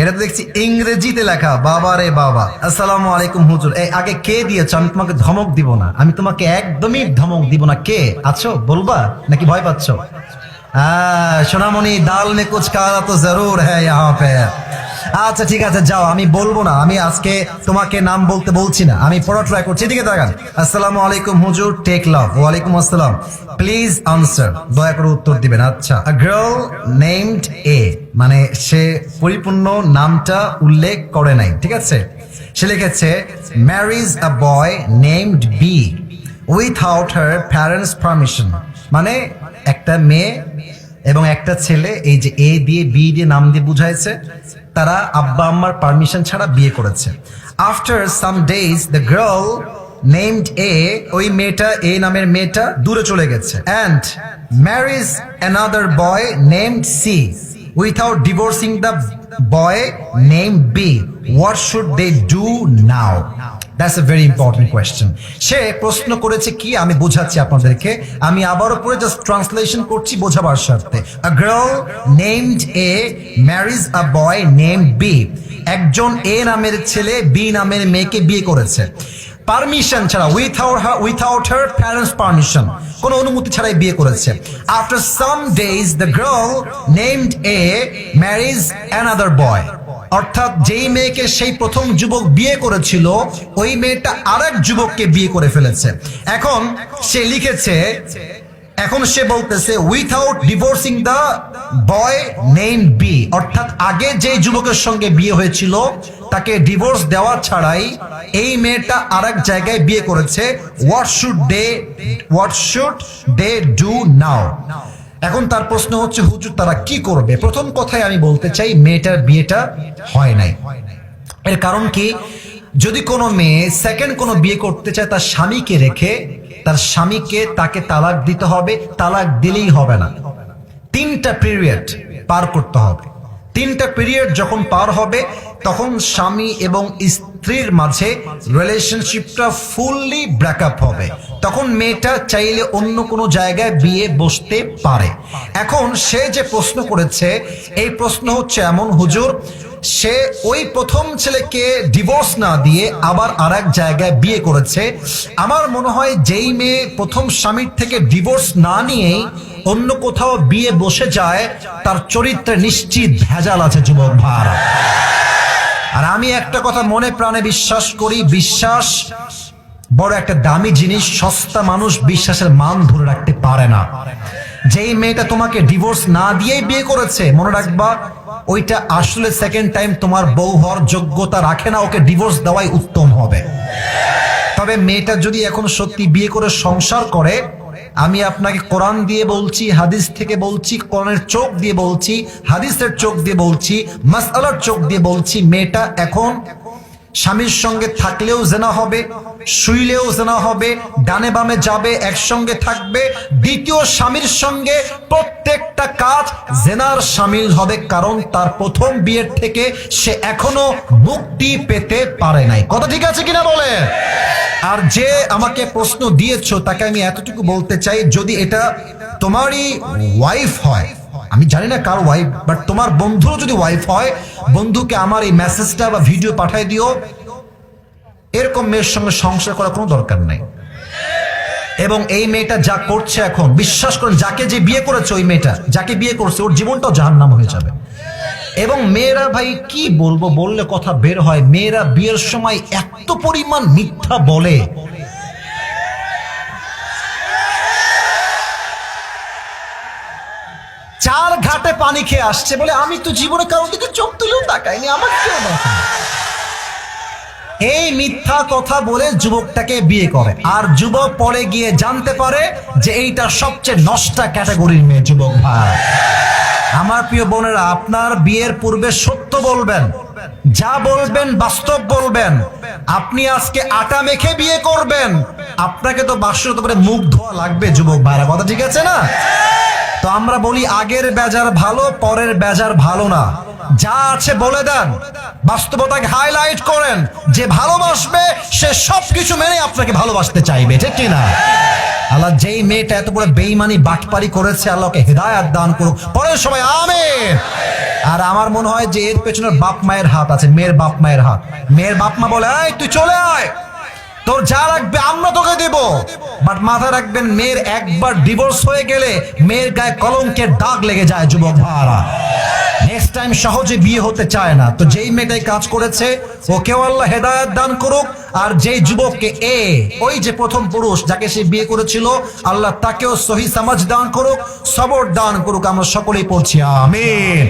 এটা তো দেখছি ইংরেজিতে লেখা। বাবা রে বাবা। আসসালামু আলাইকুম হুজুর। এই আগে কে দিয়েছ? আমি তোমাকে ধমক দিব না, আমি তোমাকে একদমই ধমক দিব না। কে আছো বলবা নাকি ভয় পাচ্ছ? সোনামণি, দাল মে কুছ কালা তো জরুর হ্যায় ইহাঁ পে। আচ্ছা ঠিক আছে, যাও, আমি বলবো না। আমি আজকে তোমাকে নাম বলতে বলছি না, আমি পড়া ট্রাই করছি। এদিকে তাকান। আসসালামু আলাইকুম হুজুর, টেক লাভ। ওয়ালাইকুম আসসালাম। প্লিজ আনসার, দয়া করে উত্তর দিবেন। আচ্ছা, আ গার্ল নেমড এ, মানে সে পরিপূর্ণ নামটা উল্লেখ করে নাই, ঠিক আছে। সে লিখেছে marries a boy named B without her parents permission, মানে একটা মেয়ে এবং একটা ছেলে, এই যে এ দিয়ে বি দিয়ে নাম দিয়ে বুঝাইছে, তারা আব্বা আম্মার পারমিশন ছাড়া বিয়ে করেছে। After some days the girl named A, ওই মেয়েটা, এ নামের মেয়েটা দূরে চলে গেছে, and marriage another boy named C without divorcing the boy named B. What should they do now? That's a very important question. সে প্রশ্ন করেছে কি, আমি বোঝাচ্ছি আপনাদেরকে। আমি আবারও পরে জাস্ট ট্রান্সলেশন করছি বোঝাবার স্বার্থে। A girl named A marries a boy named B. একজন এ নামের ছেলে বি নামের মেয়েকে বিয়ে করেছে পারমিশন ছাড়া, উইথআউট হার প্যারেন্টস পারমিশন, কোনো অনুমতি ছাড়াই বিয়ে করেছে। After some days the girl named A marriage another boy, অর্থাৎ যেই মেয়েকে সেই প্রথম যুবক বিয়ে করেছিল, ওই মেয়েটা আরেক যুবককে বিয়ে করে ফেলেছে। এখন সে লিখেছে, এখন সে বলতেছে without divorcing the boy name B, অর্থাৎ আগে যে যুবকের সঙ্গে বিয়ে হয়েছিল তাকে ডিভোর্স দেওয়া ছাড়াই এই মেয়েটা আরেক জায়গায় বিয়ে করেছে। What should they do now? এখন তার প্রশ্ন হচ্ছে, হুজুর তারা কি করবে? প্রথম কথায় আমি বলতে চাই, মেয়েটার বিয়েটা হয় নাই। এর কারণ কি? যদি কোনো মেয়ে সেকেন্ড কোনো বিয়ে করতে চায় তার স্বামীকে রেখে, তার স্বামীকে তাকে তালাক দিতে হবে। তালাক দিলেই হবে না, 3টা পিরিয়ড পার করতে হবে। 3টা পিরিয়ড যখন পার হবে, তখন স্বামী এবং স্ত্রীর মাঝে রিলেশনশিপটা ফুললি ব্রেকআপ হবে। তখন মেয়েটা চাইলে অন্য কোনো জায়গায় বিয়ে বসতে পারে। এখন সে যে প্রশ্ন করেছে, এই প্রশ্ন হচ্ছে এমন, হুজুর সে ওই প্রথম ছেলেকে ডিভোর্স না দিয়ে আবার আরেক জায়গায় বিয়ে করেছে। আমার মনে হয় যেই মেয়ে প্রথম স্বামীর থেকে ডিভোর্স না নিয়েই অন্য কোথাও বিয়ে বসে যায়, তার চরিত্রে নিশ্চিত ভেজাল আছে যুবক ভাই। আর আমি একটা কথা মনে প্রাণে বিশ্বাস করি, বিশ্বাস বড় একটা দামি জিনিস। সস্তা মানুষ বিশ্বাসের মান ধরে রাখতে পারে না। যেই মেয়েটা তোমাকে ডিভোর্স না দিয়েই বিয়ে করেছে, মনে রাখবা ওইটা আসলে সেকেন্ড টাইম তোমার বউ হওয়ার যোগ্যতা রাখে না। ওকে ডিভোর্স দেওয়াই উত্তম হবে। তবে মেয়েটা যদি এখন সত্যি বিয়ে করে সংসার করে, আমি আপনাকে কোরআন দিয়ে বলছি, হাদিস থেকে বলছি, কোরআনের চোখ দিয়ে বলছি, হাদিসের চোখ দিয়ে বলছি, মাসআলার চোখ দিয়ে বলছি, মেয়েটা এখন স্বামীর সঙ্গে থাকলেও জেনা হবে, শুইলেও জেনা হবে, ডানে বামে যাবে, একসঙ্গে থাকবে, দ্বিতীয় স্বামীর সঙ্গে প্রত্যেকটা কাজ জেনার শামিল হবে। কারণ তার প্রথম বিয়ের থেকে সে এখনো মুক্তি পেতে পারে নাই। কথা ঠিক আছে কিনা বলে? আর যে আমাকে প্রশ্ন দিয়েছো তাকে আমি এতটুকু বলতে চাই, যদি এটা তোমারই ওয়াইফ হয়, আমি জানি না কার ওয়াইফ, বাট তোমার বন্ধুরও যদি ওয়াইফ হয়, বন্ধুকে আমার এই মেসেজটা বা ভিডিও পাঠিয়ে দিও। এরকম মেয়ের সঙ্গে সংসার করার কোনো দরকার নাই। এবং এই মেয়েটা যা করছে এখন, বিশ্বাস করেন, যাকে যে বিয়ে করেছে, ওই মেয়েটা যাকে বিয়ে করছে, ওর জীবনটাও জাহান্নাম হয়ে যাবে। এবং মেয়েরা ভাই কি বলবো, বললে কথা বের হয়, মেয়েরা বিয়ের সময় এত পরিমাণ মিথ্যা বলে। চার ঘাটে পানি খেয়ে আসছে বলে, আমি তো জীবনে কারোর দিকে চোখ তুলেও তাকাইনি, আমাকে কেউ দেখে। এই মিথ্যা কথা বলে যুবকটাকে বিয়ে করে। আর যুবক পরে গিয়ে জানতে পারে যে এইটা সবচেয়ে নষ্টা ক্যাটাগরির মেয়ে। যুবক ভাই, আমার প্রিয় বোনেরা, আপনার বিয়ের পূর্বে সত্য বলবেন, যা বলবেন বাস্তব বলবেন। আপনি আজকে আটা মেখে বিয়ে করবেন, আপনাকে তো বাসর করে মুখ ধোয়া লাগবে যুবক ভাইরা। কথা ঠিক আছে না? তো আমরা বলি, আগের বেজার ভালো, পরের বেজার ভালো না। যা আছে বলে দেন, বাস্তবতাকে হাইলাইট করেন। যে ভালোবাসবে সে সবকিছু মেনে আপনাকে ভালোবাসতে চাইবে, ঠিক কিনা? আল্লাহ যেই মেয়েটা এত বড় বেঈমানি বাটপারি করেছে, আল্লাহকে হেদায়েত দান করুক। পরে সবাই আমিন। আর আমার মনে হয় যে এর পেছনের বাপ মায়ের হাত আছে, মেয়ের বাপ মায়ের হাত। মেয়ের বাপ মা বলে, এই তুই চলে আয়, তোর যা লাগবে আমরা তোকে দেব। বাট মাথায় রাখবেন, মেয়ের একবার ডিভোর্স হয়ে গেলে মেয়ের গায়ে কলঙ্কের দাগ লেগে যায় যুবক ভাইরা, নেক্সট টাইম সহজে বিয়ে হতে চায় না। তো যেই মেয়েটাই কাজ করেছে ওকেও আল্লাহ হেদায়েত দান করুক, আর যেই যুবককে ওই যে প্রথম পুরুষ যাকে সে বিয়ে করেছিল, আল্লাহ তাকেও সহি সমাজ দান করুক, সবর দান করুক। আমরা সকলেই পড়ছি আমিন।